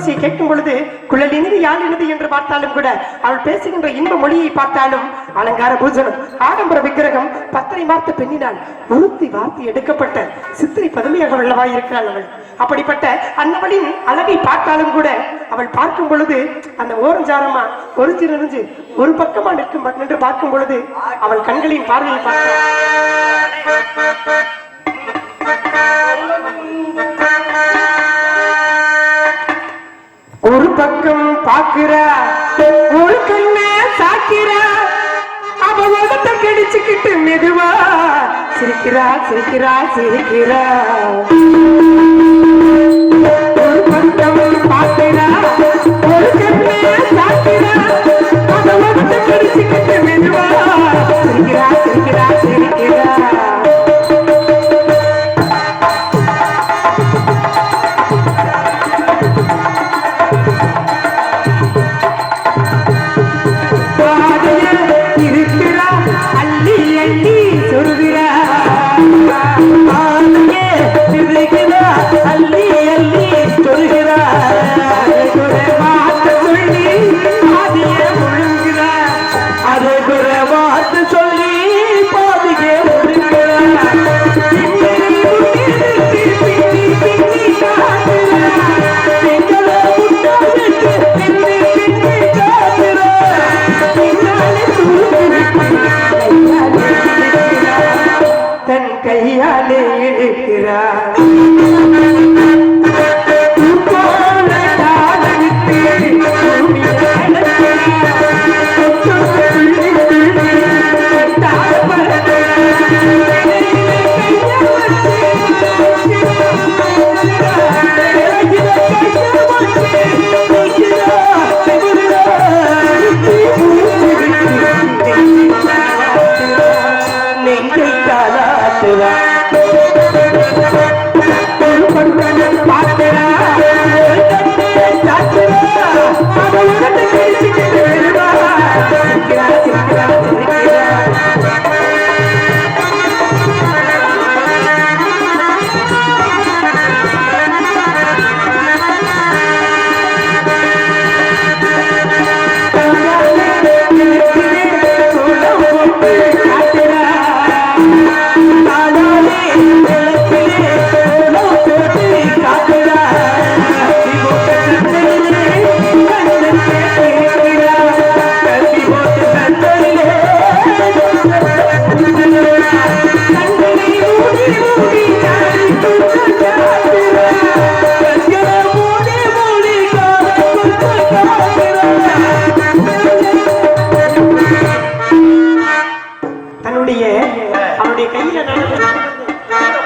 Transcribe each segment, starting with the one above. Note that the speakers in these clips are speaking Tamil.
குண்டலோசியை கேட்கும் பொழுது குழலினது யாழினது என்று பார்த்தாலும் கூட அவள் பேசுகின்ற இன்ப மொழியை பார்த்தாலும் அலங்கார பூஜனம் ஆடம்பர விக்கிரகம் பத்தரை மார்த்த பெண்ணினால் உறுத்தி வார்த்தை எடுக்கப்பட்ட சித்திரை பதுமையாக உள்ளவாய் இருக்கிறாள் அவள். அப்படிப்பட்ட அன்னவளின் அழகை பார்த்தாலும் கூட அவள் பார்க்கும் பொழுது அந்த ஓரஞ்சாரமா ஒரு சிறிஞ்சு ஒரு பக்கமா நிற்கும் என்று பார்க்கும் பொழுது அவள் கண்களின் பார்வையை பார்த்தாள். ஒரு பக்கம் பாக்குறா ஒரு கண்ண சாக்கிறா அவ உதட்ட கடிச்சுக்கிட்டு மெதுவா சிரிக்கிறா சிரிக்கிறா சிரிக்கிறா. ஒரு பக்கம் பாக்குறா ஒரு கண்ண சாக்கிறா அவ உதட்ட கடிச்சுக்கிட்டு மெதுவா சிரிக்கிறா சிரிக்கிறா சிரிக்கிறா.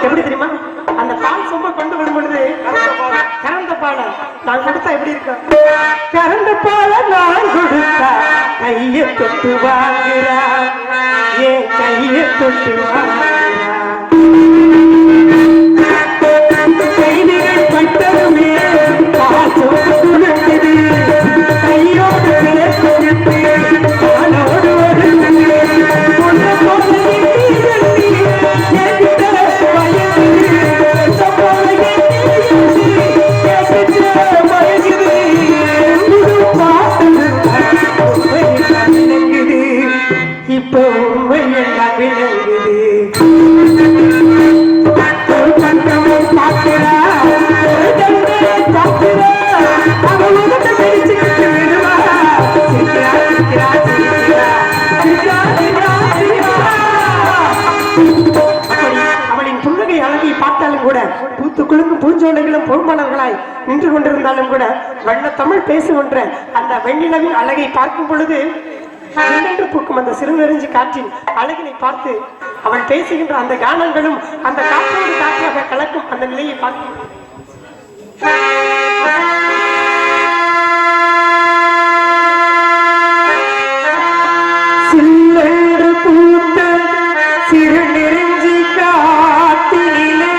எப்படி தெரியுமா அந்த பால் சொம்ப கொண்டு வரும் பொழுது கறந்த பாலை நான் கொடுத்தா எப்படி இருக்கும்? கறந்த பாலை நான் கொடுத்தா கையை தொட்டு வாங்குறா ஏன் கையை தொட்டு வாங்குறா. கைதிகள் பட்டதுமே பாசம் சுழந்தது கையோடு சேர்த்து பாலோடு வருது பொண்ணு போல இப்ப உண்மை எல்லாம் விளங்குது. பார்க்கிறா பார்க்கிறா அவள் உதட்ட பிடிச்சுக்கிட்டு விடுவா சிரிக்கிறா சிரிக்கிறா சிரிக்கிறா சிரிக்கிறா சிரிக்கிறா. அவளின் புன்னகை அழகை பார்த்தாலும் கூட பூத்து குலுங்கும் பூஞ்சோலைகளும் பொறுமலர்களாய் நின்று கொண்டிருந்தாலும் கூட வண்ண தமிழ் பேசுகின்ற அந்த வெண்ணிலவின் அழகை பார்க்கும் பொழுது என்று பூக்கும் அந்த சிறுநெறிஞ்சி காற்றின் அழகினை பார்த்து அவள் பேசுகின்ற அந்த கானங்களும் அந்த காற்றோடு காற்றாக கலக்கும் அந்த நிலையை பார்த்து சில்லென்று பூத்த சிறுநெறிஞ்சி காற்றிலே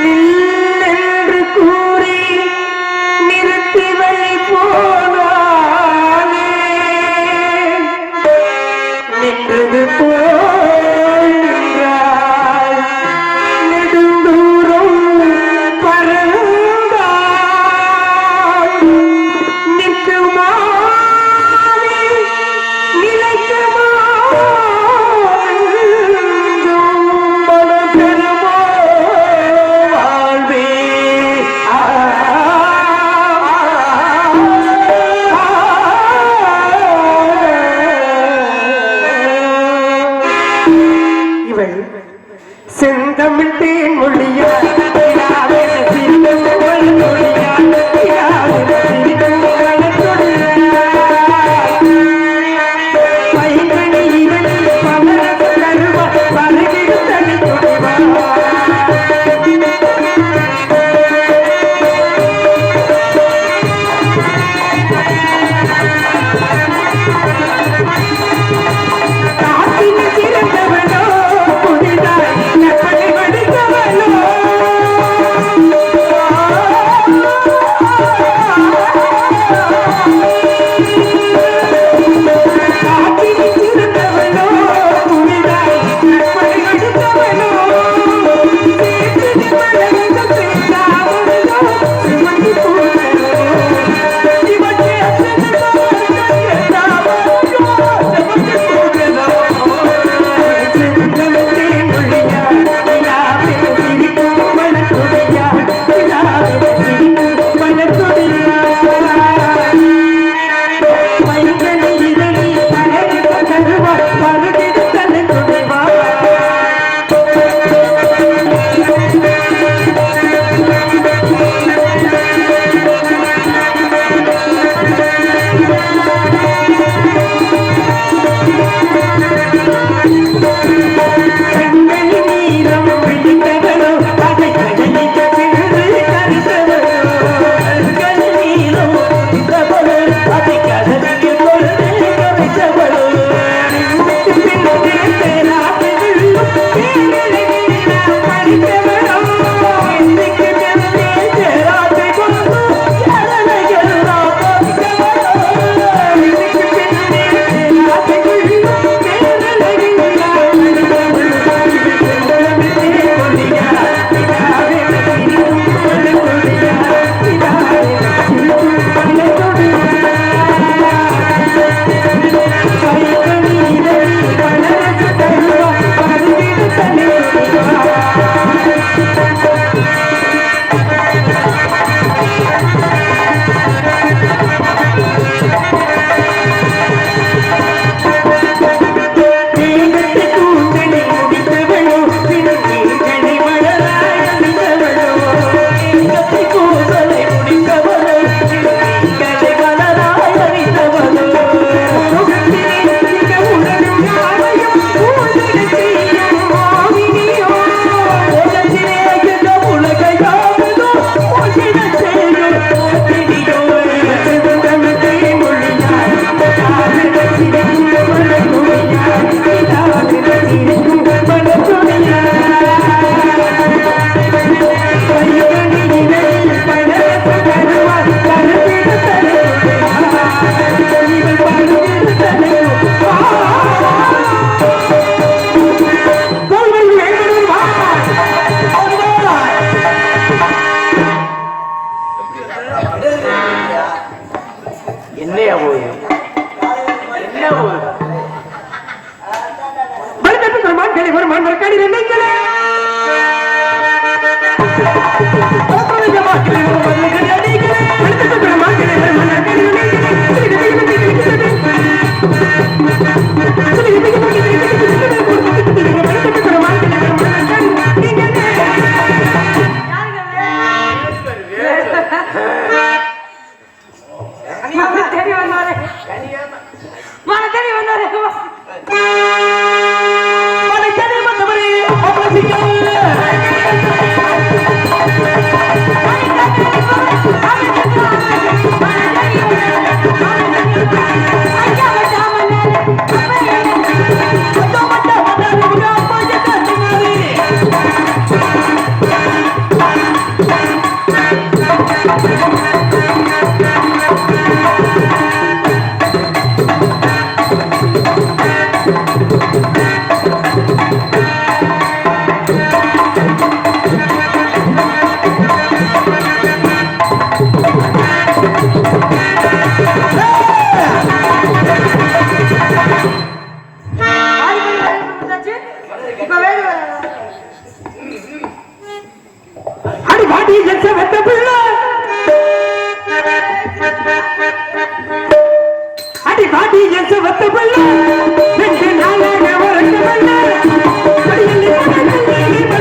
நில்லென்று கூறி நிறுத்தி வை போனாலே நின்றது போல் நெடுந்தூரம் தமிழ்த்தேன் மொழியா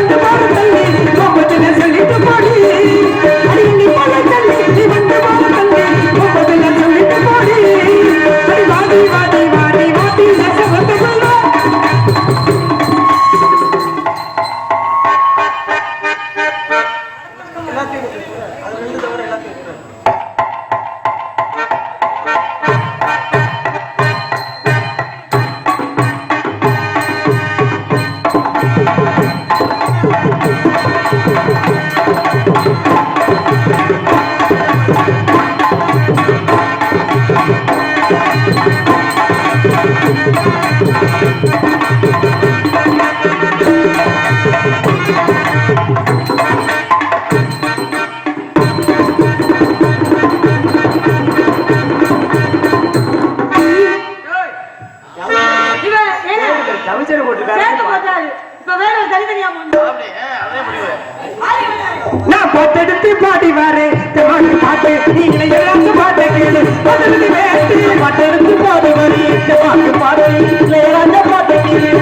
Bye. கவிச்சரை போட்டுருக்காரு. இப்ப வேற தனித்தனியா நான் பாட்டெடுத்து பாடி வரேன் பாட்டு நீங்களே எல்லாரும் பாட்டை கேளு பாட்டெடுத்து பாடி வரேன் பாட்டு இளையராஜா பாட்டை கேளு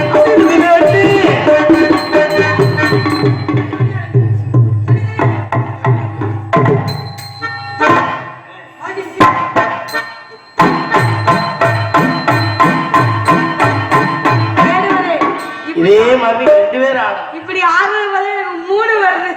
இதே மாதிரி 2 பேர் ஆடும். இப்படி 6 வருது 3 வருது.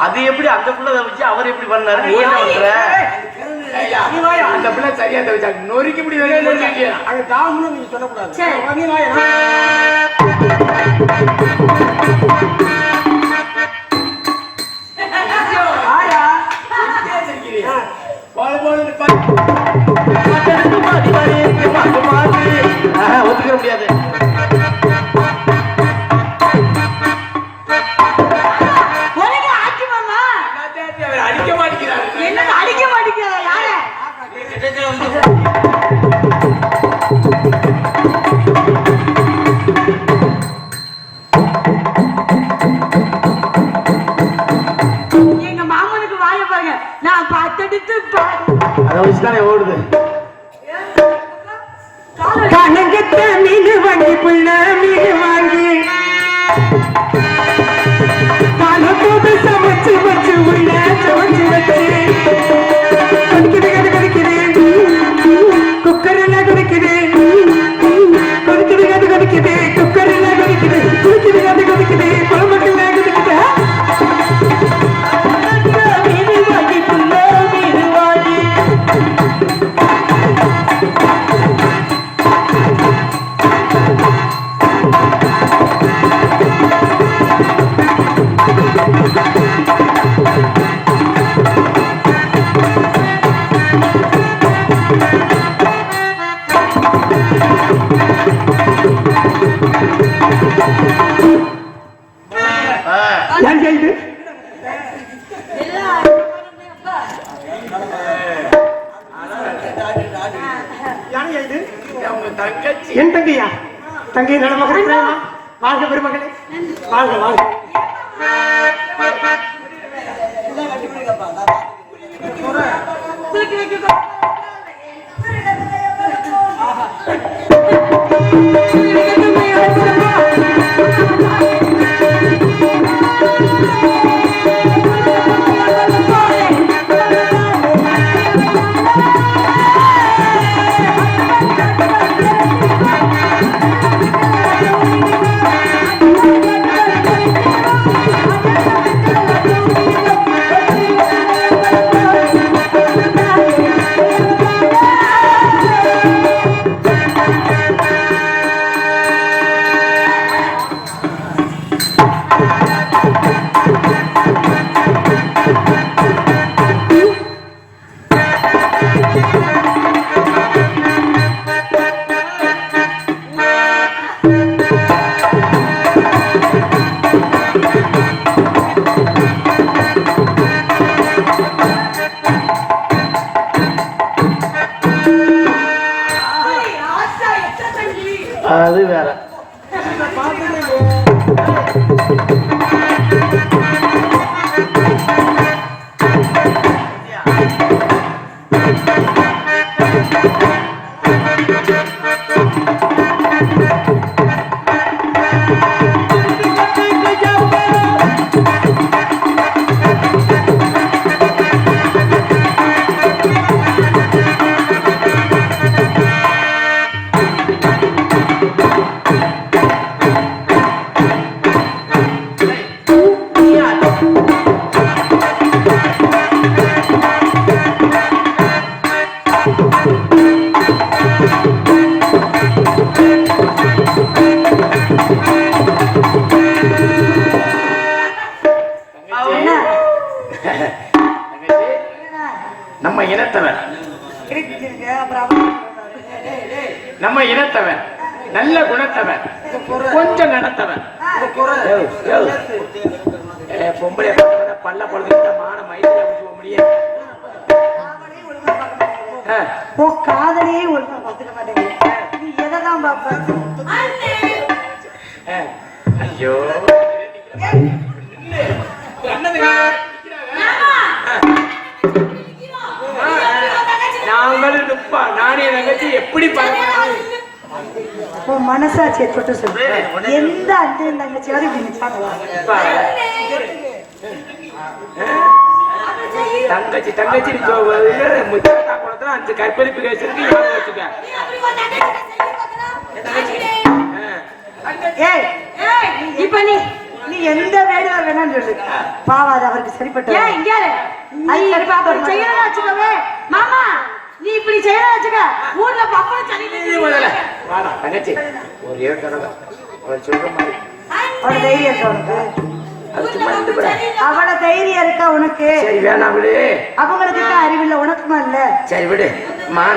அது எப்படி அந்த புள்ள வச்சு அவர் எப்படி பண்ணாரு? நீ என்ன பண்ற? அந்த பிள்ளை சரியா தவிச்சா நொறுக்கி இப்படி அங்க தாமனும் நீங்க சொல்லக்கூடாது. ஒத்துக்க முடியாது. அடிக்க மாட்டேங்கிறாரு. என்ன அடிக்க மாட்டேங்கிறாரு? யாரு? எங்க மாமனுக்கு வாய பாருங்க. நான் பாத்தெடுத்து அதை வச்சுதானே ஓடுது. கணக்கத்த மீன் வாங்கி புள்ள மீன் வாங்கி காலத்தோடு சமைச்சு வச்சு உள்ள சமைச்சு வச்சு கொதிக்குது குக்கரில் கொதிக்குது கொதிக்குது கொதிக்குது குக்கரில் கொதிக்குது குதிக்குது கொதிக்குது குழம்புக்குள்ள கொதிக்குது மீன் வாங்கி புள்ள மீன் வாங்கி என் தங்கையா? தங்கை நலமகள் வாழ்க பெருமகளே, வாழ்க வாழ்க. நம்ம இனத்தவன் நம்ம இனத்தவன் நல்ல குணத்தவன் கொஞ்சம் நடத்தவன் பொம்பளை பல்ல பொழுது மான மயில முடியும் காதலே ஒழுங்கா பாத்துக்க மாட்டேங்க நீ எதைதான் பாப்ப ஐயோ நாங்களும் நிப்பா நானே தங்கச்சி எப்படி உன் மனசாட்சியை தொட்டு சொல்லு எந்த அண்ணன் தங்கச்சியாவது இப்படி நிப்பாங்களா தங்கச்சி தங்கச்சி குளத்துல 5 கற்பழிப்பு கேஸ் இருக்கு வச்சுக்க இப்ப நீ எந்த வேலையா வேணாம்னு சொல்லு பாவாது அவருக்கு சரிப்பட்ட வச்சுக்கவே மாமா நீ இப்படி செய்யறா வச்சுக்க ஊர்ல பப்பளம் முதல்ல வாடா தங்கச்சி ஒரு ஏற்கனவே அவர் சொல்ற மாதிரி அவளோட தைரியம் இருக்கா உனக்கு அவளோட தைரியம் இருக்கா உனக்கு சரி வேணாம் விடு அவங்களுக்கு அறிவில்லை உனக்குமா இல்ல சரி விடு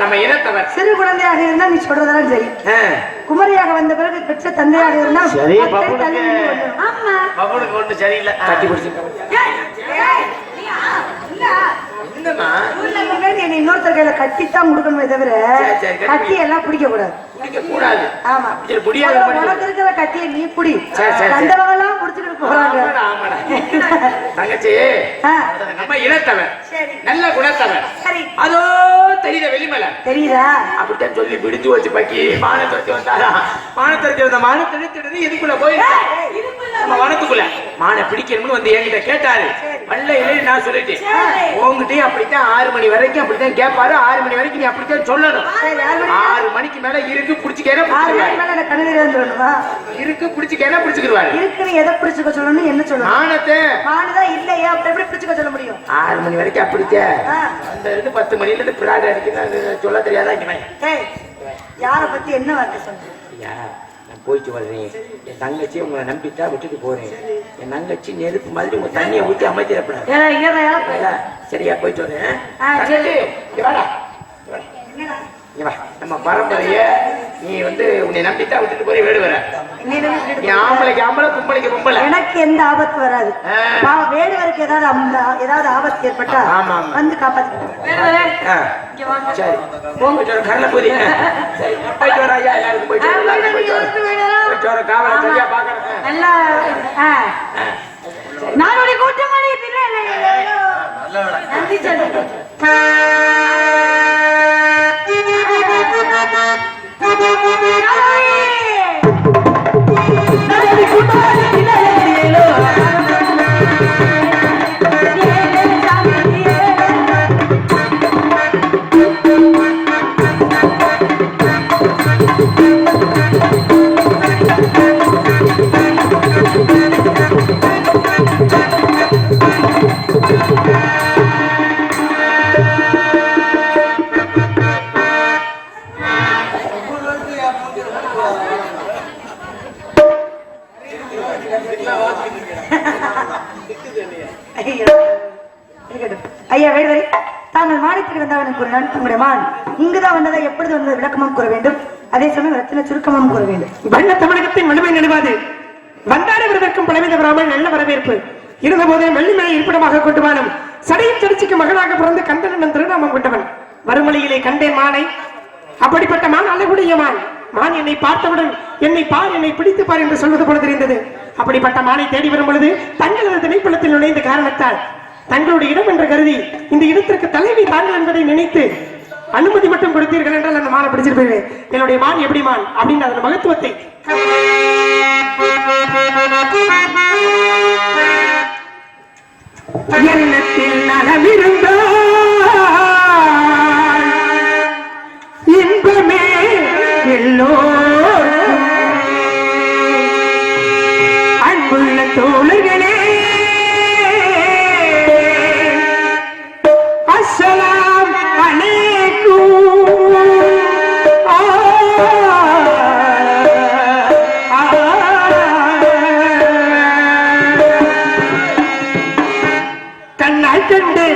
நம்ம இனத்தவர் சிறு குழந்தையாக இருந்தா நீ சொல்றதெல்லாம் சரி குமரியாக வந்த பிறகு பெற்ற தந்தையாக இருந்தா சரி பப்புனுக்கு ஒண்ணு சரியில்லை கட்டி இன்னொருத்தர் கையில கட்டித்தான் கொடுக்கணுமே தவிர கட்டி எல்லாம் பிடிக்க கூடாது ஆமா உனக்கு இருக்கிற கட்டியை நீ புடி கண்டவங்கெல்லாம் புடிச்சுக்கிட்டு போறாங்க தங்கச்சி நம்ம இனத்தவன் நல்ல குணத்தவன் அதோ தெரியுத வெளிமலை தெரியுதா அப்படித்தான் சொல்லி பிடிச்சு வச்சு பக்கி மானத்தொடுத்து வந்தாரா மானத்தொடுத்து வந்த மானத்தெடுத்து எதுக்குள்ள போயிருக்கு நம்ம வனத்துக்குள்ள மானை பிடிக்கணும்னு வந்து என்கிட்ட கேட்டாரு வல்ல இல்லை நான் சொல்லிட்டேன் உங்ககிட்டயும் அப்படித்தான் 6 மணி வரைக்கும் அப்படித்தான் கேட்பாரு 6 மணி வரைக்கும் நீ அப்படித்தான் சொல்லணும் 6 மணிக்கு மேல இருக்கு பிடிச்சிக்கேன இருக்கு பிடிச்சிக்கேன பிடிச்சுக்கிடுவாரு இருக்கு எதை பிடிச்சுக்க சொல்லணும் என்ன சொல்லணும் மானதான் இல்லையா அப்படி எப்படி பிடிச்சுக்க சொல்ல முடியும் 6 மணி வரைக்கும் அப்படித்தான் அந்த இருந்து 10 மணில இருந்து பிராடு அடிக்கணும் சொல்ல தெரியாதா யார பத்தி என்ன வார்த்தை சொல்றீங்க போயிட்டு வர்றேன் என் தங்கச்சி உங்களை நம்பிட்டா விட்டுட்டு போறேன் என் தங்கச்சி நெருப்பு மாதிரி உங்க தண்ணியை ஊற்றி அமைச்சிடப்படாது சரியா போயிட்டு வரேன் நம்ம பரம்பரைய நீ வந்து உன்னை நம்பிட்டா விட்டுட்டு போய் வீடு வர ஆம்பளைக்கு ஆம்பளை கும்பளைக்கு கும்பலை எனக்கு எந்த ஆபத்து வராது வேடுவருக்கு ஏதாவது ஆபத்து ஏற்பட்டா வந்து காப்பாத்து சரி போங்க கடலை போதி சரி போயிட்டு வர ஐயா எல்லாருக்கும் போயிட்டு வர காவலை சரியா பாக்கிறேன் நல்லா நானுடைய கூட்டமாடி நன்றி சொல்லுங்க ஐயா வேடுவரை தாங்கள் மாநிலத்துக்கு வந்தவன் கூறினான் உங்களுடைய மான் இங்குதான் வந்ததை எப்பொழுது வந்தது விளக்கமும் கூற வேண்டும் அதே சமயம் ரத்தின சுருக்கமும் கூற வேண்டும் வண்ண தமிழகத்தின் வலிமை நினைவாது வந்தாரவிருக்கும் பலவித பிராமல் நல்ல வரவேற்பு இருந்த போதே வெள்ளிமலை இருப்பிடமாக கொண்டுவானும் சடையும் தொடர்ச்சிக்கு மகனாக பிறந்து கந்தனன் திருநாமம் கொண்டவன் வறுமலையிலே கண்டேன் மானை அப்படிப்பட்ட மான் அழகுடைய மான் என்னை பார்த்தவுடன் என்னை பார் என்னை பிடித்து பார் என்று சொல்வது போல தெரிந்தது அப்படிப்பட்ட மானை தேடி வரும் பொழுது தங்களது திணைப்பள்ளத்தில் நுழைந்த காரணத்தால் தங்களுடைய இடம் என்று கருதி இந்த இடத்திற்கு தலைவி தாங்கள் என்பதை நினைத்து அனுமதி மட்டும் கொடுத்தீர்கள் என்றால் அந்த மானை பிடிச்சிட்டு போயிருவேன் என்னுடைய மான் எப்படி மான் அப்படின்னு அதன் மகத்துவத்தை எண்ணத்தில் நலமிருந்தால் இன்பமே எல்லோருக்கும் அன்புள்ள தோழர்களே அஸ்ஸலாம் அலைக்கும் கண்ணால் கண்டு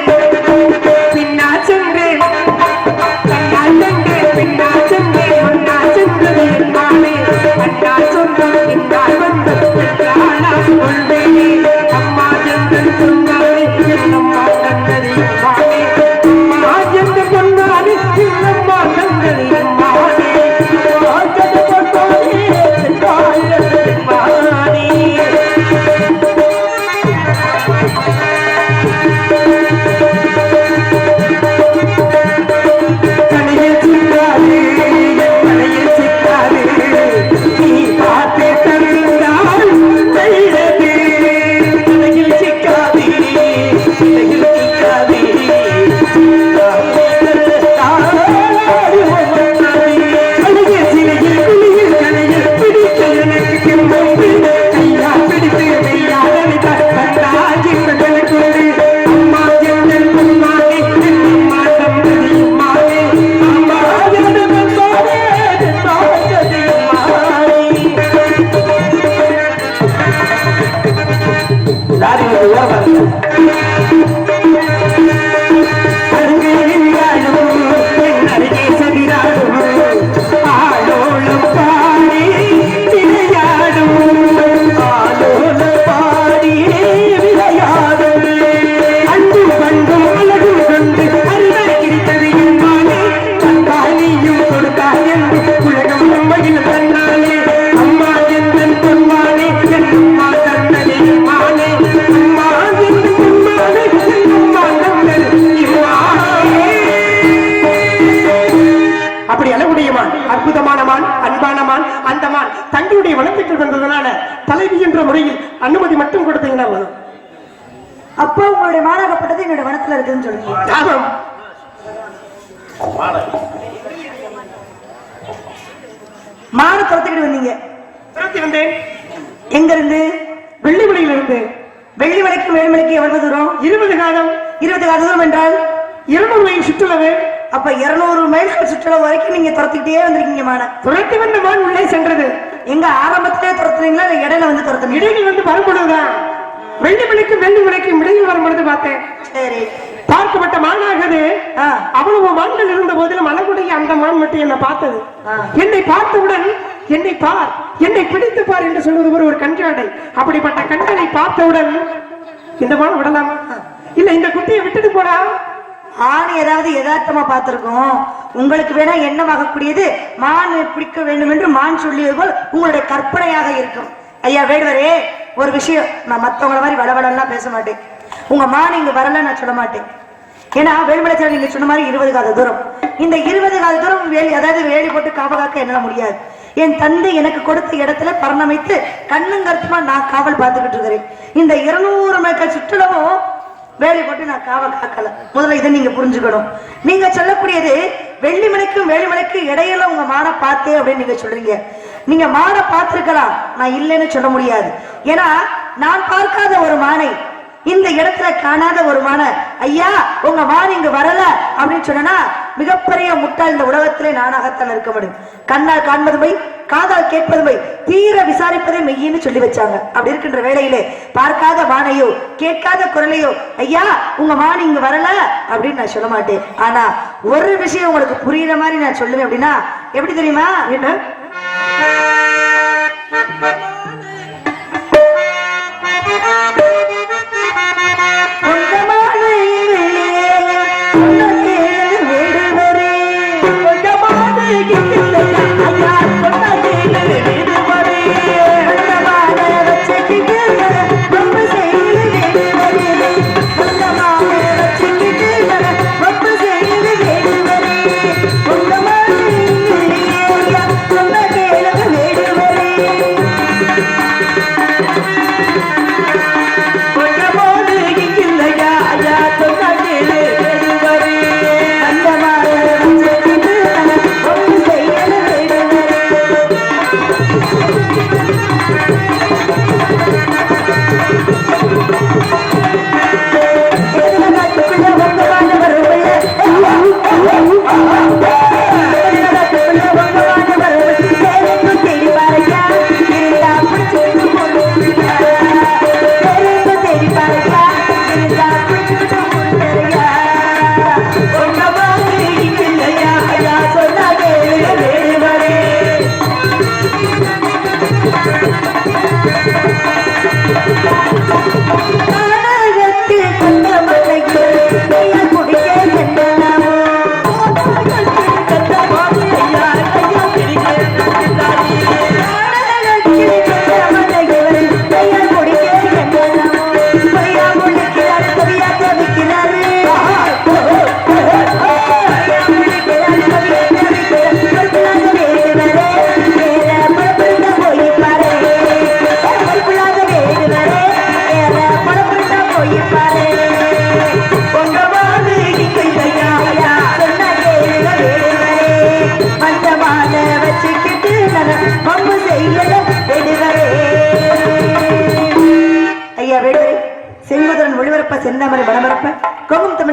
தலைவி என்ற முறையில் அனுமதி மட்டும் கொடுத்தீங்கன்னா போதும். அப்போ உங்களுடைய மாணாகப்பட்டது என்னோட வனத்துல இருக்குன்னு சொல்லுங்க. ஆமாம். மாடு துரத்துக்கிட்டு வந்தீங்க. துரத்தி வந்தேன். எங்க இருந்து? வெள்ளிமலையில் இருந்து. வெள்ளிமலைக்கு வேலுமலைக்கு எவ்வளவு தூரம்? 20 காலம். 20 கால தூரம் என்றால் 200 மைல் சுற்றுலவு. அப்ப 200 மைல்கள் சுற்றுலா வரைக்கும் நீங்க துரத்திக்கிட்டே வந்திருக்கீங்க. மானை துரத்தி வந்த மான் உள்ளே சென்றது. எங்க ஆரம்பத்திலே துரத்துறீங்களா இல்ல இடையில வந்து துரத்துறீங்க? இடையில் வந்து வரும்பொழுதுதான் வெள்ளிமலைக்கும் இடையில் வரும்பொழுது பார்த்தேன். சரி. பார்க்கப்பட்ட மானாகது அவ்வளவு மான்கள் இருந்த போதிலும் அழகுடைய அந்த மான் மட்டும் என்னை பார்த்தது. என்னை பார்த்தவுடன் என்னை பார், என்னை பிடித்து பார் என்று சொல்வது ஒரு கஞ்சாடை. அப்படிப்பட்ட கண்களை பார்த்தவுடன் இந்த மான் விடலாமா இல்ல இந்த குட்டியை விட்டுட்டு போடா? ஆண் ஏதாவது யதார்த்தமா பார்த்திருக்கோம். உங்களுக்கு வேணா எண்ணமாகக்கூடியது மான் பிடிக்க வேண்டும் என்று மான் சொல்லியது போல் உங்களுடைய கற்பனையாக இருக்கும். ஐயா வேடுவரே, ஒரு விஷயம், நான் மத்தவங்கள மாதிரி வடவடெல்லாம் பேச மாட்டேன். உங்க மான் இங்க வரல நான் சொல்ல மாட்டேன். ஏன்னா வேலுமலைச்சாமி நீங்க சொன்ன மாதிரி 20 கால தூரம், இந்த 20 கால தூரம் அதாவது வேலி போட்டு காவகாக்க என்னால முடியாது. என் தந்தை எனக்கு கொடுத்த இடத்துல பரணமைத்து கண்ணுங்கருத்துமா நான் காவல் பார்த்துக்கிட்டு இருக்கிறேன். இந்த 200 மைல் சுற்றுலவும் வேலை போட்டு நான் காவல் காக்கல. முதல்ல இதை நீங்க புரிஞ்சுக்கணும். நீங்க சொல்லக்கூடியது வெள்ளிமலைக்கும் வேலிமலைக்கும் இடையில உங்க மானை பார்த்தே அப்படின்னு நீங்க சொல்றீங்க. நீங்க மானை பார்த்திருக்கலாம், நான் இல்லைன்னு சொல்ல முடியாது. ஏன்னா நான் பார்க்காத ஒரு மானை, இந்த இடத்துல காணாத ஒரு மான, ஐயா உங்க மான் இங்க வரல அப்படின்னு சொன்னா மிகப்பெரிய முட்டாள் இந்த உலகத்திலே நானாகத்தான் இருக்க முடியும். கண்ணால் காண்பது போய், காதால் கேட்பது போய், தீர விசாரிப்பதே மெய்யின்னு சொல்லி வச்சாங்க. அப்படி இருக்கின்ற வேளையிலே பார்க்காத மானையோ கேட்காத குரலையோ ஐயா உங்க மான் இங்க வரல அப்படின்னு நான் சொல்ல மாட்டேன். ஆனா ஒரு விஷயம் உங்களுக்கு புரியுற மாதிரி நான் சொல்லுவேன். அப்படின்னா எப்படி தெரியுமா? என்ன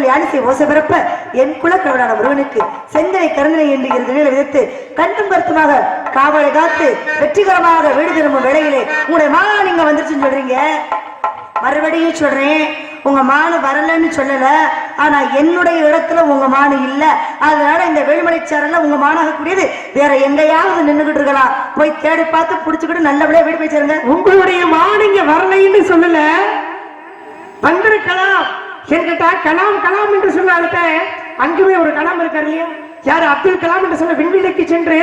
கோவில் யாழிசை ஓசை பிறப்ப என் குலக்கடவுளான முருகனுக்கு செங்கனை கருந்தனை என்று இருந்தனை விதித்து கண்டும் கருத்துமாக காவலை காத்து வெற்றிகரமாக வீடு திரும்பும் வேளையிலே உங்களுடைய மான் நீங்க வந்துருச்சுன்னு சொல்றீங்க. மறுபடியும் சொல்றேன், உங்க மானு வரலன்னு சொல்லல, ஆனா என்னுடைய இடத்துல உங்க மானு இல்ல. அதனால இந்த வேலுமலைச்சாரல்ல உங்க மானாக கூடியது வேற எங்கேயாவது நின்றுகிட்டு இருக்கலாம். போய் தேடி பார்த்து புடிச்சுக்கிட்டு நல்லபடியா வீடு போய் சேருங்க. உங்களுடைய மான் இங்க வரலைன்னு சொல்லல, வந்திருக்கலாம். கேட்டா கலாம் கலாம் என்று சொன்னால்கிட்ட அங்குமே ஒரு கலாம் இருக்காரு இல்லையா? யாரு? அப்துல் கலாம் என்று சொன்ன விண்வெளிக்கு சென்று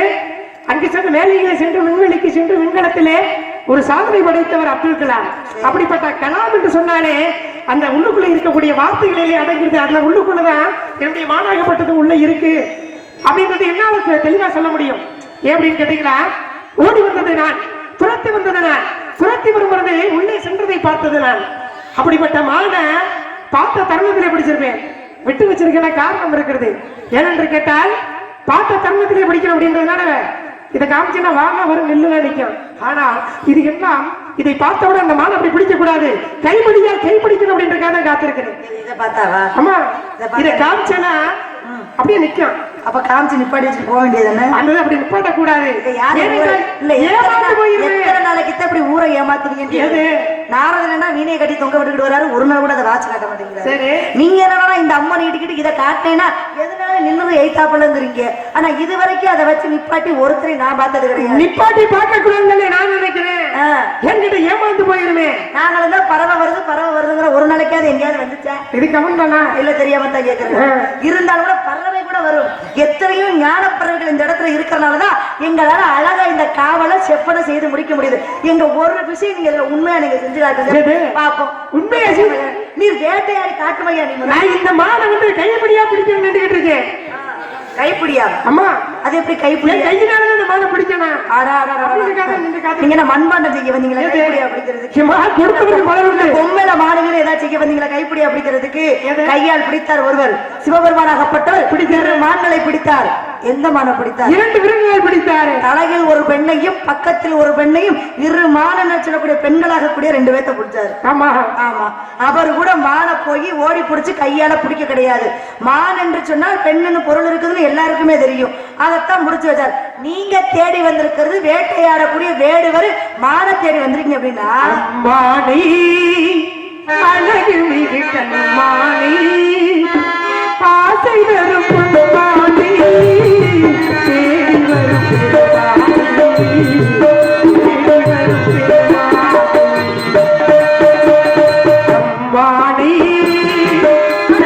அங்கு சென்று மேலையிலே சென்று விண்வெளிக்கு சென்று விண்கலத்திலே ஒரு சாதனை படைத்தவர் அப்துல் கலாம். அப்படிப்பட்ட கலாம் என்று சொன்னாலே அந்த உள்ளுக்குள்ள இருக்கக்கூடிய வார்த்தைகளிலே அடங்கிறது. அதுல உள்ளுக்குள்ளதான் என்னுடைய மானாகப்பட்டது உள்ள இருக்கு அப்படின்றது என்னால தெளிவா சொல்ல முடியும். ஏன் அப்படின்னு கேட்டீங்களா, ஓடி வந்தது நான், துரத்தி வந்தது நான், துரத்தி வரும்பொழுது உள்ளே சென்றதை பார்த்தது நான். அப்படிப்பட்ட மான பார்த்த தருணத்திலே பிடிச்சிருப்பேன், விட்டு வச்சிருக்கேன். காரணம் இருக்கிறது. ஏனென்று கேட்டால் பார்த்த தருணத்திலே பிடிக்கணும் அப்படின்றதுனால இதை காமிச்சுன்னா வாங்க வரும் நெல்லுல நிற்கும். ஆனா இது எல்லாம் இதை பார்த்தவுடன் அந்த மான் அப்படி பிடிக்க கூடாது, கைப்பிடியா கைப்பிடிக்கணும் அப்படின்றதுக்காக காத்திருக்கிறேன். இதை பார்த்தாவா? ஆமா, இதை காமிச்சேன்னா அப்படியே நிக்கும். அப்ப காமிச்சு நிப்பாடி வச்சு போக வேண்டியது. அந்த அப்படி நிப்பாட்ட கூடாது. நாளைக்கு அப்படி ஊரை ஏமாத்துவீங்க. நாரதனா வீணையை கட்டி தொங்க விட்டுக்கிட்டு வராரு, ஒரு நாள் கூட அதை வாட்சி காட்ட மாட்டேங்கிறாரு. நீங்க என்னன்னா இந்த அம்மா நீட்டிக்கிட்டு இதை காட்டினேன்னா எதனால நின்று எய்தாப்பலங்கிறீங்க. ஆனா இது வரைக்கும் அதை வச்சு நிப்பாட்டி ஒருத்தரை நான் பார்த்தது கிடையாது. நிப்பாட்டி பார்க்க கூடாதுன்னு நான் நினைக்கிறேன். என்கிட்ட ஏமாந்து போயிருமே. நாங்கள் தான் பறவை வருதுங்கிற ஒரு நாளைக்காவது எங்கேயாவது வந்துச்சா? இது கவனம் தானா இல்ல தெரியாம தான் கேட்கிறேன். இருந்தாலும் கூட பறவை கூட வரும். எத்தனையோ ஞான பறவைகள் இந்த இடத்துல இருக்கிறனாலதான் எங்களால அழகா இந்த காவலை செப்பனை செய்து முடிக்க முடியுது. எங்க ஒரு விஷயம் நீங்க உண்மையா நீங்க செஞ்சு காட்டுங்க பாப்போம். உண்மையா நீர் வேட்டையாடி காட்டுமையா? நீங்க இந்த மானை வந்து கைப்பிடியா பிடிக்கணும் நின்றுகிட்டு இருக்கேன். கைப்பிடியா? அம்மா அது எப்படி கைப்பிடியா? கையினால இந்த மானை பிடிக்கணும். நீங்க மண்பாண்டம் செய்ய வந்தீங்களா கைப்பிடியா பிடிக்கிறதுக்கு? பொம்மையில மாடுகள் ஏதாவது செய்ய வந்தீங்களா கைப்பிடியா பிடிக்கிறதுக்கு? கையால் பிடித்தார் ஒருவர், சிவபெருமானாகப்பட்டவர் பிடித்தார். மான்களை பிடித்தார். எந்த மானை பிடித்தார்? 2 விலங்குகள் பிடித்தார். தலையில் ஒரு பெண்ணையும் பக்கத்தில் ஒரு பெண்ணையும், இரு மானன்னு சொல்லக்கூடிய பெண்களாக கூடிய 2 பேர்த்த பிடிச்சாரு. ஆமா ஆமா. அவர் கூட மானை போய் ஓடி பிடிச்சு கையால பிடிக்க கிடையாது. மான் என்று சொன்னால் பெண்ணுன்னு பொருள் இருக்குதுன்னு எல்லாருக்குமே தெரியும். அதைத்தான் முடிச்சு வச்சார். நீங்க தேடி வந்திருக்கிறது வேட்டையாடக்கூடிய வேடுவர், மானை தேடி வந்திருக்கீங்க அப்படின்னா மானி அழகு மிகு கண்மானி ஆசை வரும் பொன்மானி தேடி வரும் மானி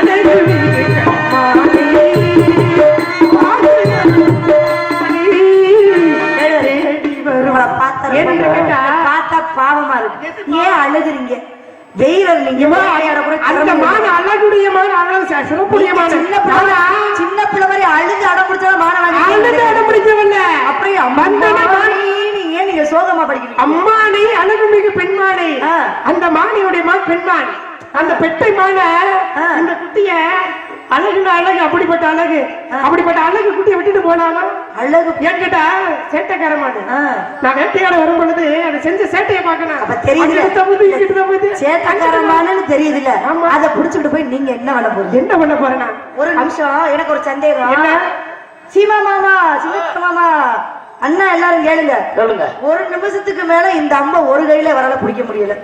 அழகு மிகு கண்மானி பார்த்தா பாவமா இருக்கு. ஏன் அழுகுறீங்க? வெயிலர் நீங்க அந்த மான அழகுடைய மான சிறப்புடைய மான. சின்ன பிள்ளை மாதிரி அழுது அடம் பிடிச்சா மான அழுது அடம் பிடிச்சவல்ல. அப்படியே ஏன் நீங்க சோகமா படிக்கிறீங்க? அம்மானை அழகுமிகு பெண்மானை. அந்த மானியுடைய மான் பெண்மான். அந்த பெட்டை மான இந்த குட்டிய அழகுனா அழகு, அப்படிப்பட்ட அழகு, அப்படிப்பட்ட அழகு குட்டியை விட்டுட்டு போனாமா? அழகு என்கிட்ட சேட்டைக்காரமான நான் வேட்டையாட வரும் பொழுது அதை செஞ்ச சேட்டையை பார்க்கணும். அப்ப தெரியுது சேட்டைக்காரமானு தெரியுது இல்ல? அதை புடிச்சுட்டு போய் நீங்க என்ன பண்ண போறீங்க? என்ன பண்ண போறேன்னா ஒரு நிமிஷம், எனக்கு ஒரு சந்தேகம். சீமா மாமா, சிவத்த மாமா, அண்ணா எல்லாரும் கேளுங்க. ஒரு நிமிஷத்துக்கு மேல இந்த அம்மா ஒரு கையில வரல பிடிக்க முடியல.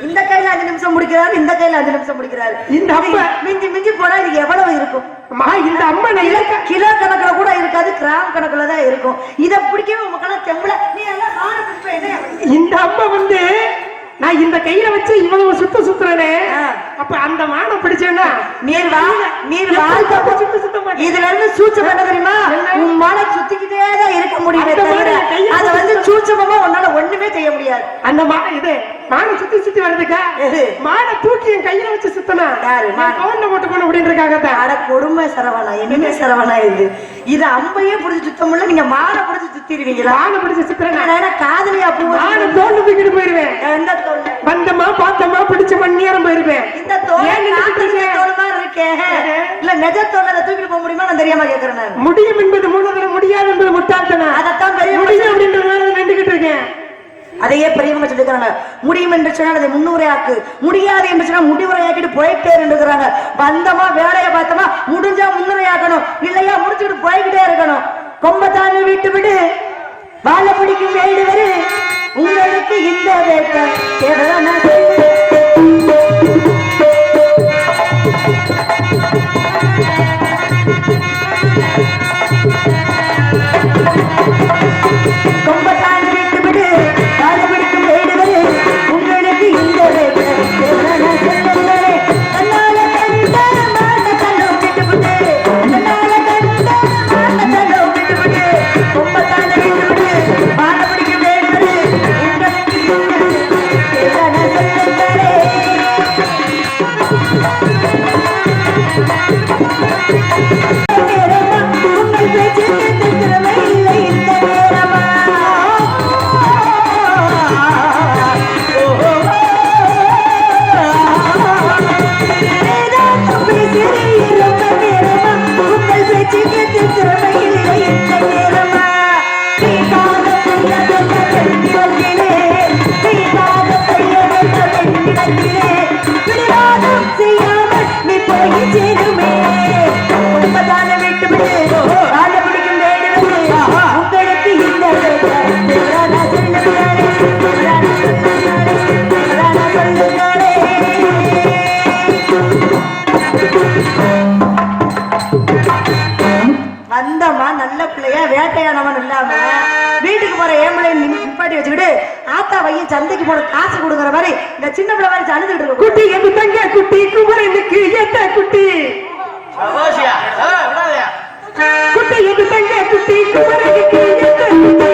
இந்த கையில 5 நிமிஷம் முடிக்கிறாரு, இந்த கையில 5 நிமிஷம் முடிக்கிறாரு. இந்த அம்மா மிஞ்சி மிஞ்சி போனா இது எவ்வளவு இருக்கும்? இந்த அம்மா கிலோ கணக்குல கூட இருக்காது, கிராம் கணக்குல தான் இருக்கும். இதை பிடிக்கவே உங்களுக்கெல்லாம் தெம்பல. நீ எல்லாம் மானை பிடிப்ப. இந்த அம்மா வந்து நான் இந்த கையில வச்சு இவ்வளவு சுத்துறேனே, அப்ப அந்த மானை பிடிச்சேன்னா நீர் இதுல இருந்து சூச்சம் என்ன தெரியுமா? உன் மானை சுத்திக்கிட்டே தான் இருக்க முடியும். அதை வந்து சூச்சமா உன்னால ஒண்ணுமே செய்ய முடியாது. அந்த மானை சுத்தி சுத்தி வர்றதுக்கா மானை தூக்கி என் கையில வச்சு சுத்தனா போட்டு போன அப்படின்றதுக்காக கொடுமை சரவணா. என்னமே சரவணா இது அம்பையே பிடிச்சி சுத்தம் இல்ல, நீங்க மானை பிடிச்சி சுத்திடுவீங்களா? மானை பிடிச்சி சுத்துறேன் காதலியா பூ மானை தோண்டு தூக்கிட்டு போயிருவேன். வந்தமா பார்த்தமா பிடிச்ச மணி நேரம் போயிருவேன். இந்த தோல் இருக்கேன் இல்ல நெஜ தோல்ல தூக்கிட்டு போக முடியுமா? நான் தெரியாம கேக்குறேன். முடியும் என்பது மூலதனம், முடியாது என்பது முட்டாள்தனம். அதைத்தான் முடியும் அப்படின்றதுனால நின்றுகிட்டு இருக்கேன். அதையே பெரியவங்க சொல்லிக்கிறாங்க. முடியும் என்று சொன்னால் அதை 300 ஆக்கு, முடியாது என்று சொன்னா முடிவுரை ஆக்கிட்டு போயிட்டே இருக்கிறாங்க. வந்தமா வேலையை பார்த்தோமா முடிஞ்சா 300 ஆக்கணும், இல்லையா முடிச்சுட்டு போய்கிட்டே இருக்கணும். கொம்பத்தான வீட்டு விடு வாழ பிடிக்கும் வீடு வரு உங்களுக்கு இந்த வேட்டை தேவையான கொம்பத்தான வீட்டு விடு வாழ பிடிக்கும் வீடு வரு உங்களுக்கு இந்த வேட்டை தேவையான சொல்லுங்களே. தன்னால கண்ட மான கண்டம் விட்டு விடு, தன்னால கண்ட மான கண்டம் விட்டு விடு, கொம்பத்தான வீட்டு விடு வாழ பிடிக்கும் வீடு வரு உங்களுக்கு தேவையான சொல்லுங்களே. உங்கள் பேச்சு திறமை இல்லை இந்த நேரமா வந்தமா நல்ல பிள்ளையா வேட்டையானவன் இல்லாம வீட்டுக்கு போற ஏம்பளை நிப்பாட்டி வச்சுக்கிட்டு ஆத்தா வையும் சந்தைக்கு போன காசு கொடுக்குற மாதிரி இந்த சின்ன பிள்ளை மாதிரி அழுதுட்டு இருக்கு. குட்டி எது தங்க குட்டி குமரனுக்கு ஏத்த குட்டி, குட்டி எது தங்க குட்டி குமரனுக்கு ஏத்த குட்டி,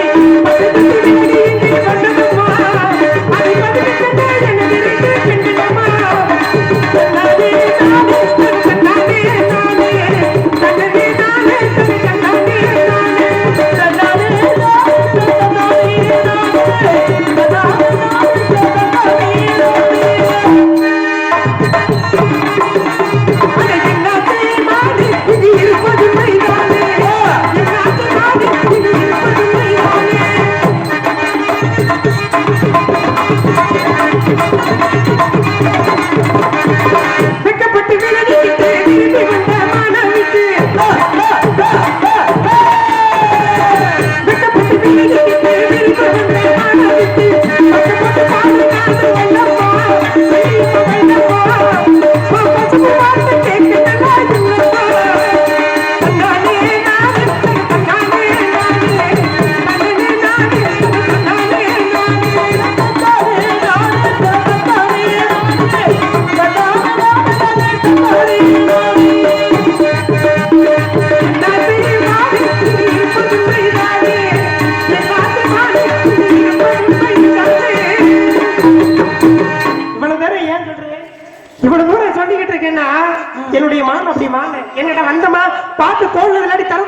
என்னுடைய மான் அப்படி மான் என்னடா வந்தமா பார்த்து தோல்ல விளையாடி தர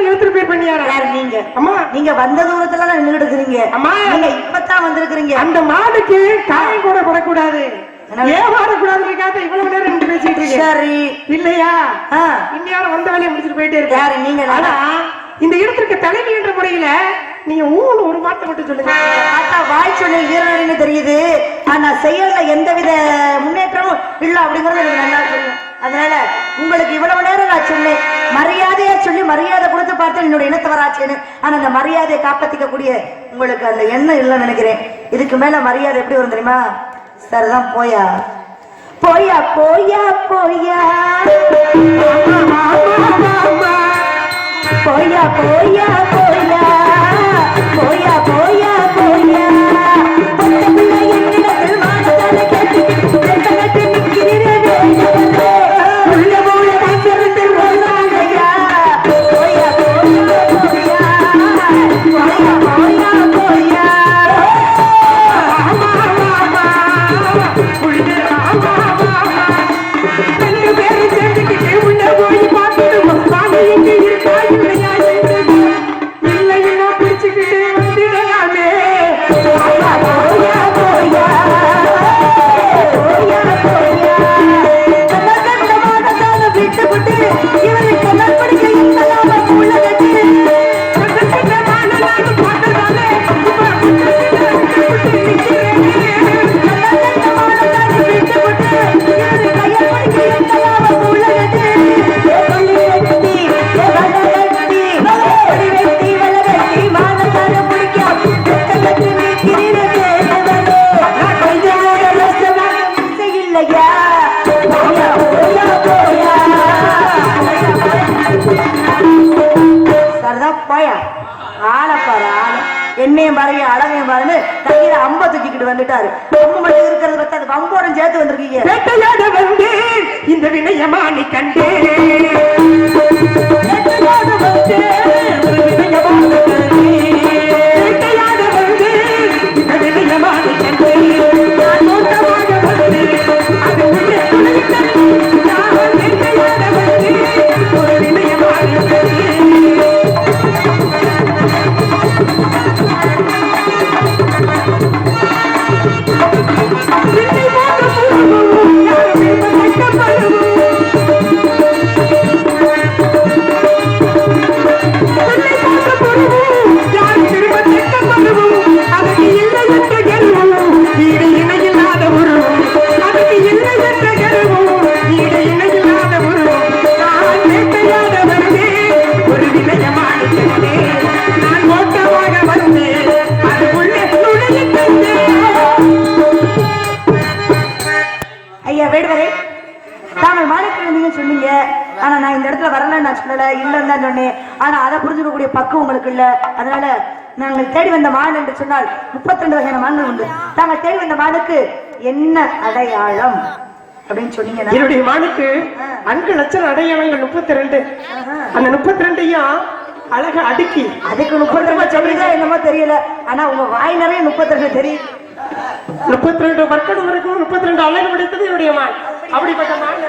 எழுத்துட்டு போய் பண்ணியாரா? யாரு நீங்க? அம்மா நீங்க வந்த தூரத்துல தான் நின்னுட்டு இருக்கீங்க. அம்மா நீங்க இப்பதான் வந்திருக்கிறீங்க. அந்த மானுக்கு காயம் கூட படக்கூடாது, ஏமாறக்கூடாதுக்காக இவ்வளவு நேரம் நின்று பேசிட்டு இருக்கேன். சரி இல்லையா? இன்னும் வந்த வேலையை முடிச்சுட்டு போயிட்டே இருக்கு. யாரு நீங்க? ஆனா இந்த இடத்திற்கு தலைமை என்ற முறையில நீங்க ஒரு வார்த்தை மட்டும் சொல்லுங்க. பார்த்தா வாய் சொல்லி வீரன்னு தெரியுது, ஆனா செயல்ல எந்தவித முன்னேற்றமும் இல்ல அப்படிங்கறது எனக்கு நல்லா தெரியும். அதனால உங்களுக்கு இவ்வளவு நேரம் நான் சொன்னேன், மரியாதையா சொல்லி மரியாதை கொடுத்து பார்த்தேன் என்னோட இனத்தவராச்சேன்னு. ஆனா அந்த மரியாதையை காப்பாத்திக்க கூடிய உங்களுக்கு அந்த எண்ணம் இல்லைன்னு நினைக்கிறேன். இதுக்கு மேல மரியாதை எப்படி வரும் தெரியுமா? சரிதான், போயா போயா போயா போயா போயா போயா போயா போயா போயா போயா பிள்ளை என்னிடத்தில் மானத்தால கேட்டு நிற்கிறேன் உள்ள போல காத்திருந்து போயா போயா போயா போயா போயா போயா போயா ரெண்டு பேரும் சேர்ந்துக்கிட்டு உள்ள போய் பார்த்துட்டு வாங்க எங்க இருக்கா இல்லையா போயா ஆளப்பாரு ஆள என்னையும் பாருங்க அழகையும் பாருன்னு கையில அம்ப தூக்கிக்கிட்டு வந்துட்டாரு. அம்பு மட்டும் இருக்கிறத பத்தி அது பம்போட சேர்த்து வந்திருக்கீங்க. வேட்டையாட வந்து இந்த வினயமா நீ கண்டே வேட்டையாட வந்து ஒரு வினயமா நீ கண்டே வேட்டையாட வந்து இந்த வினயமா நீ கண்டே நான் தோட்டமாக வந்து அது உள்ளே துளைத்தது நான் வேட்டையாட வந்து ஒரு வினயமா நீ கண்டே சொன்னீங்க. ஆனா நான் இந்த இடத்துல வரலன்னு நான் சொல்லல, இல்லன்னு தான் சொன்னேன். ஆனா அதை புரிஞ்சுக்கக்கூடிய பக்குவம் உங்களுக்கு இல்ல. அதனால நாங்கள் தேடி வந்த மான் என்று சொன்னால் 32 வகையான மான்கள் உண்டு. நாங்கள் தேடி வந்த மானுக்கு என்ன அடையாளம் அப்படின்னு சொன்னீங்க. என்னுடைய மானுக்கு அங்கு லட்சம் அடையாளங்கள் 32. அந்த 32ஐயும் அழக அடுக்கி அதுக்கு 32 சொல்லிதான் என்னமோ தெரியல. ஆனா உங்க வாய் நிறைய 32 தெரியும். 32 வர்க்கணம் இருக்கும், 32 அழகு படைத்தது என்னுடைய மான். அப்படிப்பட்ட மான்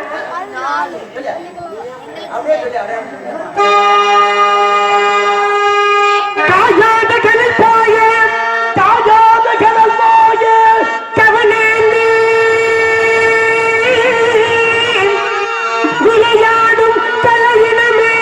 காயாத கடல் போய காயாத கடல் போய கவனேந்தி விளையாடும் கலையினமே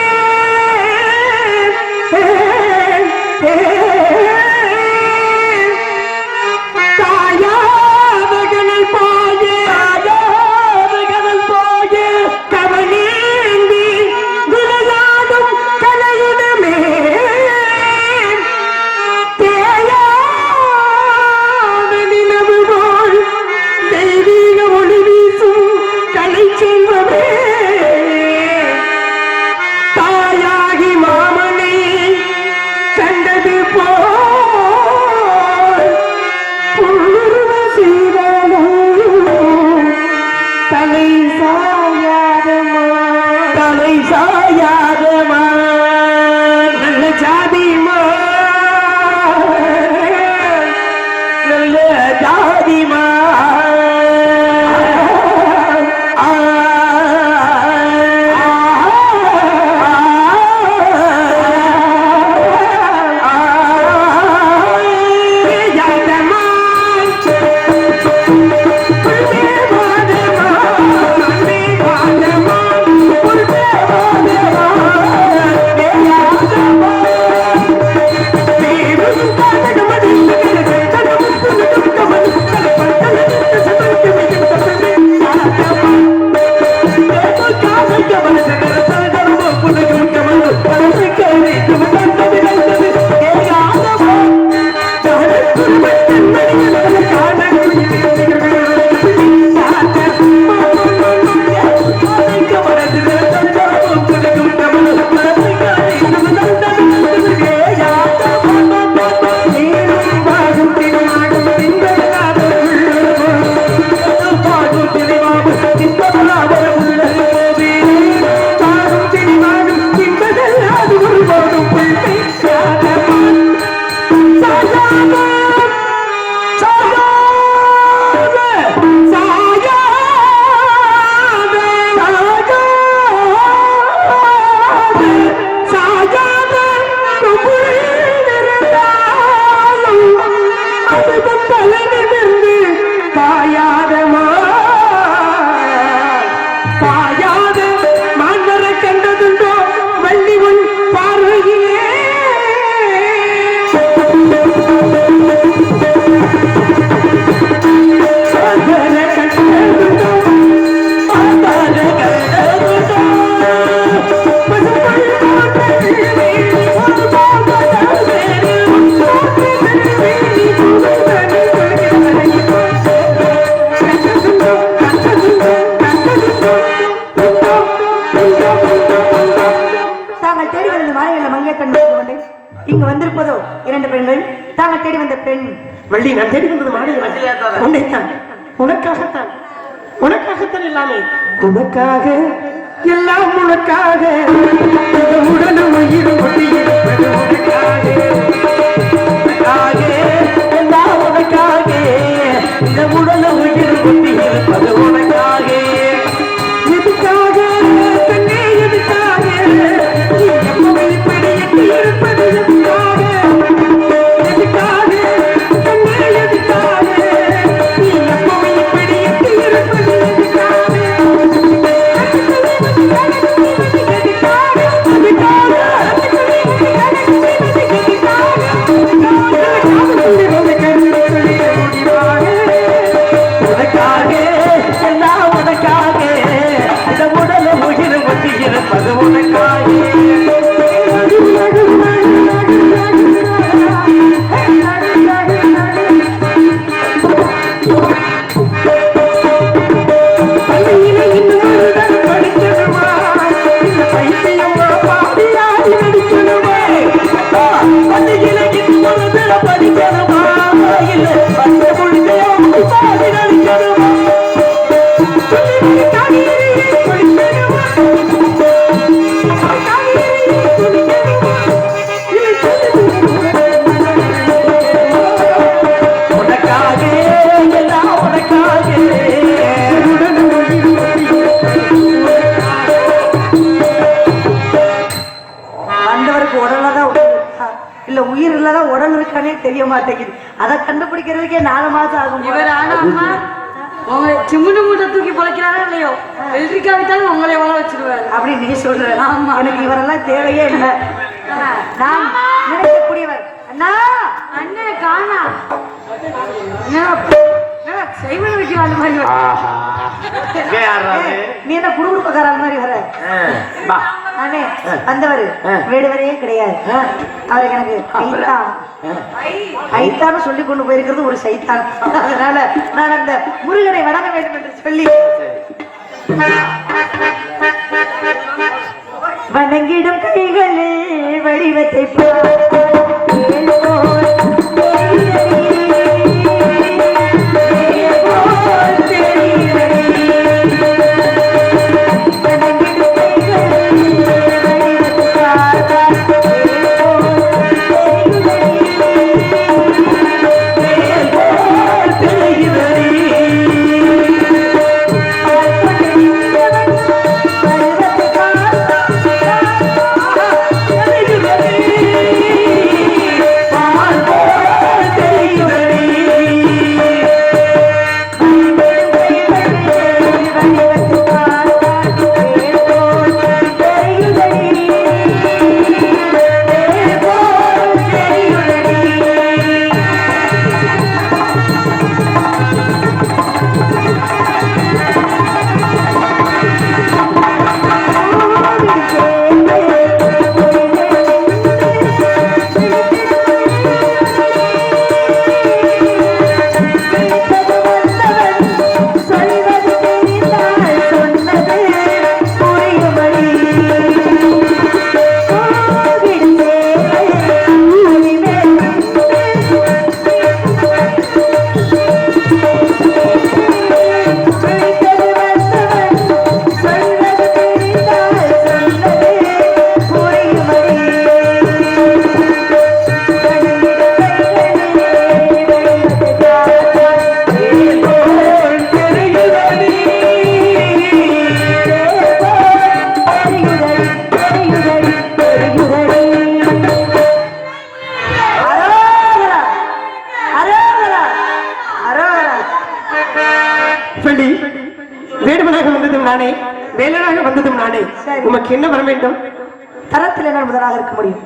தாங்கள் தேடி வந்த மாலைகளை மங்கையக்கண் இங்கு வந்திருப்பதோ 2 பெண்கள் தாங்கள் தேடி வந்த பெண். வள்ளி, நான் தேடி வந்தது மாலை உன்னைத்தான். உனக்காகத்தான், உனக்காகத்தான் எல்லாமே. உனக்காக எல்லாம் உனக்காக, உடலும் உயிரும் ஒட்டியிருப்பது உனக்காக. உனக்காக எல்லாம் உனக்காக, இந்த உடலும் உயிரும் ஒட்டியிருப்பது உனக்காக. எதுக்காக பெண்ணே, எதுக்காக நீ எப்பவும் இப்படி எட்டி இருப்பது எதுக்காக? எதுக்காக பெண்ணே, எதுக்காக நீ எப்பவும் இப்படி எட்டி இருப்பது எதுக்காக? உனக்காக எல்லாம் உனக்காக, இந்த உடல உயிர் ஒட்டி இருப்பது உனக்காக. பள்ளியிலே இன்னும் படிக்கணுமா, இந்த பைத்தியம்மா பாடியாடி நடிக்கணுமா? பள்ளியிலே இன்னும் படிக்கணுமா, இல்ல பச்சை மொழியோ பாடி நடிக்கணுமா? உனக்காக எல்லாம் உனக்காக, வந்தவருக்கு உடலாதான் உடல் இருக்கா இல்ல உயிர் இல்லாதான் உடல் இருக்கானே தெரிய மாட்டேங்குது. அதை கண்டுபிடிக்கிறதுக்கே 4 மாசம் ஆகும். இவர் ஆனா அம்மா உங்க சிமுண்டு மூட்டை தூக்கி பொழைக்கிறாரா இல்லையோ, வெள்ளரிக்காவிட்டாலும் உங்களை வாழ வச்சிருவாரு. அப்படி நீ சொல்ற. ஆமா. எனக்கு இவரெல்லாம் தேவையே இல்லை. நான் நினைக்கக்கூடியவர். அண்ணா அண்ணனை காணா செய்வன வைக்கிறாள் மாதிரி வர. நீ என்ன குடுகுடுப்பக்காரால் மாதிரி வர? நானே வந்தவர் வேடுவரே கிடையாது. அவருக்கு எனக்கு ஐத்தான்னு சொல்லி கொண்டு போயிருக்கிறது ஒரு சைத்தான். அதனால நான் அந்த முருகனை வணங்க வேண்டும் என்று சொல்லி வணங்கிடும் கைகளில் வடிவத்தை வேடுவனாக வந்ததும் நானே, வேலனாக வந்ததும் நானே. உமக்கு என்ன வர வேண்டும்? தரத்தில் நான் முதலாக இருக்க முடியும்,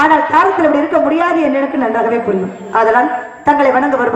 ஆனால் தாரத்தில் அப்படி இருக்க முடியாது என்று எனக்கு நன்றாகவே புரியும். அதனால் தங்களை வணங்க வருவோம்.